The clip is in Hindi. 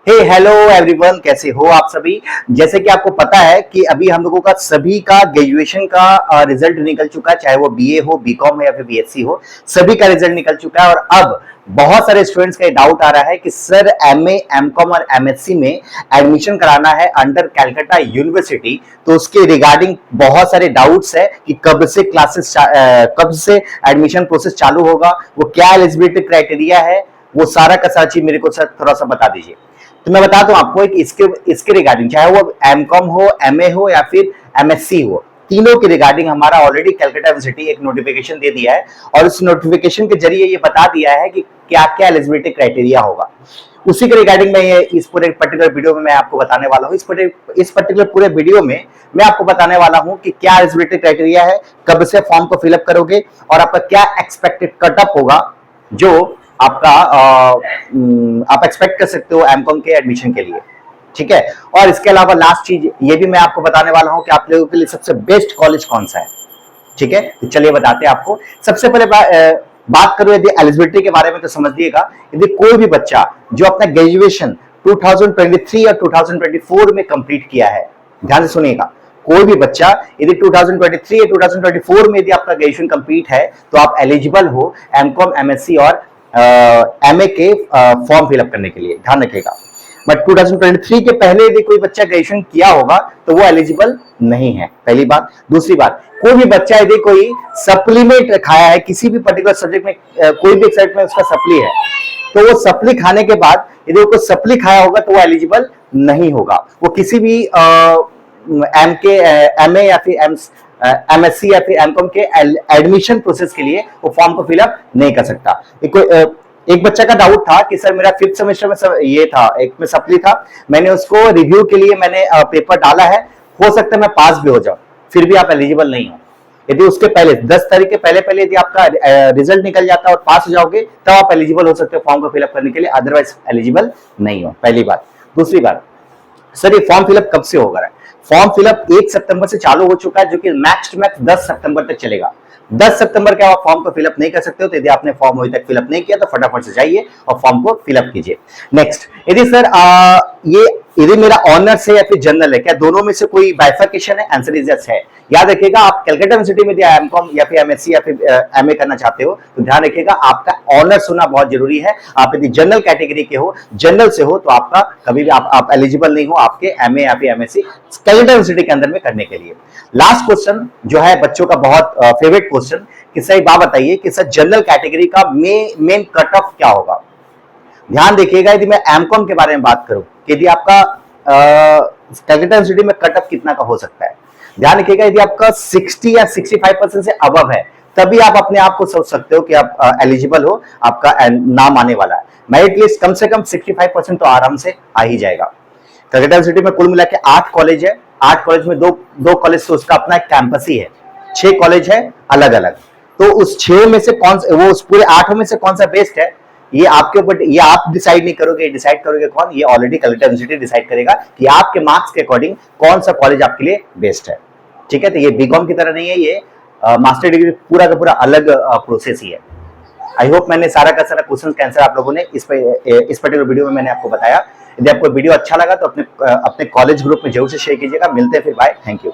हे हेलो एवरीवन, कैसे हो आप सभी। जैसे कि आपको पता है कि अभी हम लोगों का सभी का ग्रेजुएशन का रिजल्ट निकल चुका है, चाहे वो बीए हो, बीकॉम हो या फिर बीएससी हो, सभी का रिजल्ट निकल चुका है। और अब बहुत सारे स्टूडेंट्स का डाउट आ रहा है कि सर एमए, एमकॉम और एमएससी में एडमिशन कराना है अंडर कैलकाटा यूनिवर्सिटी, तो उसके रिगार्डिंग बहुत सारे डाउट्स है कि कब से क्लासेस कब से एडमिशन प्रोसेस चालू होगा, वो क्या एलिजिबिलिटी क्राइटेरिया है, वो सारा का सारा चीज मेरे को सर थोड़ा सा बता दीजिए। तो मैं बताता हूं आपको कि इसके रिगार्डिंग, चाहे वो एमकॉम हो, एमए हो या फिर एमएससी हो, तीनों के रिगार्डिंग हमारा ऑलरेडी कैलकाटा यूनिवर्सिटी एक नोटिफिकेशन दे दिया है और उस नोटिफिकेशन के जरिए ये बता दिया है कि क्या क्या एलिजिबिलिटी क्राइटेरिया होगा। उसी के रिगार्डिंग में ये इस पूरे पर्टिकुलर वीडियो में मैं आपको बताने वाला हूँ। इस पर्टिकुलर पूरे वीडियो में मैं आपको बताने वाला हूँ कि क्या एलिजिबिलिटी क्राइटेरिया है, कब से फॉर्म को फिलअप करोगे और आपका क्या एक्सपेक्टेड कटअप होगा जो आपका आप एक्सपेक्ट कर सकते हो एमकॉम के एडमिशन के लिए। ठीक है, और इसके अलावा लास्ट चीज ये भी मैं आपको बताने वाला हूं कि आप लोगों के लिए सबसे बेस्ट कॉलेज कौन सा है। ठीक है, तो चलिए बताते हैं आपको। सबसे पहले बात करूं यदि एलिजिबिलिटी के बारे में, तो समझिएगा यदि कोई भी बच्चा जो अपना ग्रेजुएशन 2023 या 2024 में कंप्लीट किया है, ध्यान से सुनिएगा, कोई भी बच्चा यदि 2023 या 2024 में यदि आपका ग्रेजुएशन कंप्लीट है तो आप एलिजिबल हो एमकॉम, एमएससी और एमए के फॉर्म फिलअप करने के लिए, ध्यान रखिएगा। बट 2023 के पहले यदि कोई बच्चा ग्रेजुएशन किया होगा तो वो एलिजिबल नहीं है, पहली बात। दूसरी बात, कोई भी बच्चा यदि कोई सप्लीमेंट खाया है किसी भी पर्टिकुलर सब्जेक्ट में, कोई भी सब्जेक्ट में उसका सप्ली है, तो वो सप्ली खाने के बाद यदि वो सप्ली खाया होगा तो वो एलिजिबल नहीं होगा। वो किसी भी एम के, एमए या फिर एमएससी या फिर एमकॉम के एडमिशन प्रोसेस के लिए वो फॉर्म को फिलअप नहीं कर सकता। एक बच्चा का डाउट था कि सर मेरा 5th सेमेस्टर में ये था, एक में सप्ली था, मैंने उसको रिव्यू के लिए मैंने पेपर डाला है, हो सकता है मैं पास भी हो जाऊं, फिर भी आप एलिजिबल नहीं हो। यदि उसके पहले 10 तारीख के पहले यदि आपका रिजल्ट निकल जाता है और पास हो जाओगे तब आप एलिजिबल हो सकते हो फॉर्म को फिलअप करने के लिए, अदरवाइज एलिजिबल नहीं हो, पहली बात। दूसरी बात, सर ये फॉर्म फिलअप कब से होगा? फॉर्म फिलअप 1 सितंबर से चालू हो चुका है, जो कि मैक्स टू मैक्स 10 सितंबर तक चलेगा। 10 सितंबर के आप फॉर्म को फिलअप नहीं कर सकते हो, तो यदि आपने फॉर्म अभी तक फिलअप नहीं किया तो फटाफट से जाइए और फॉर्म को फिलअप कीजिए। नेक्स्ट, यदि सर ये यदि मेरा ऑनर्स है या फिर जनरल है, क्या दोनों में से कोई बाइफर्केशन है? आंसर इज यस है। याद रखिएगा, आप कैलकाटा यूनिवर्सिटी में यदि एमकॉम या फिर एमएससी या फिर एमए करना चाहते हो तो ध्यान रखिएगा आपका ऑनर्स होना बहुत जरूरी है। आप यदि जनरल कैटेगरी के हो, जनरल से हो, तो आपका कभी भी आप एलिजिबल नहीं हो आपके एमए या फिर एमएससी कैलकाटा यूनिवर्सिटी के अंदर में करने के लिए। लास्ट क्वेश्चन जो है बच्चों का बहुत फेवरेट क्वेश्चन कि सर बात बताइए कि सर जनरल कैटेगरी का मेन कट ऑफ क्या होगा? ध्यान देखिएगा, यदि मैं एमकॉम के बारे में बात करूं, यदि आपका कैलकाटा यूनिवर्सिटी में कट ऑफ कितना का हो सकता है, ध्यान रखिएगा, यदि आपका 60 या 65% से अबव है तभी आप अपने आप को सोच सकते हो कि आप एलिजिबल हो, आपका नाम आने वाला है। मेरिट लिस्ट कम से कम 65% तो आराम से आ ही जाएगा। कैलकाटा यूनिवर्सिटी में कुल मिला के 8 कॉलेज है, 8 कॉलेज में दो कॉलेज से उसका अपना एक कैंपस ही है, 6 कॉलेज है अलग अलग। तो उस 6 में से कौन, वो उस पूरे 8 में से कौन सा बेस्ट है, ये आपके ऊपर, ये आप डिसाइड नहीं करोगे, डिसाइड करोगे कौन? ये ऑलरेडी कैलकाटा यूनिवर्सिटी डिसाइड करेगा कि आपके मार्क्स के अकॉर्डिंग कौन सा कॉलेज आपके लिए बेस्ट है। ठीक है, तो ये बीकॉम की तरह नहीं है, ये मास्टर डिग्री पूरा का पूरा अलग प्रोसेस ही है। आई होप मैंने सारा का सारा क्वेश्चन का आंसर आप लोगों ने इस पर्टिकुलर वीडियो में मैंने आपको बताया। यदि आपको वीडियो अच्छा लगा तो अपने कॉलेज ग्रुप में जरूर से शेयर कीजिएगा। मिलते हैं फिर, बाय, थैंक यू।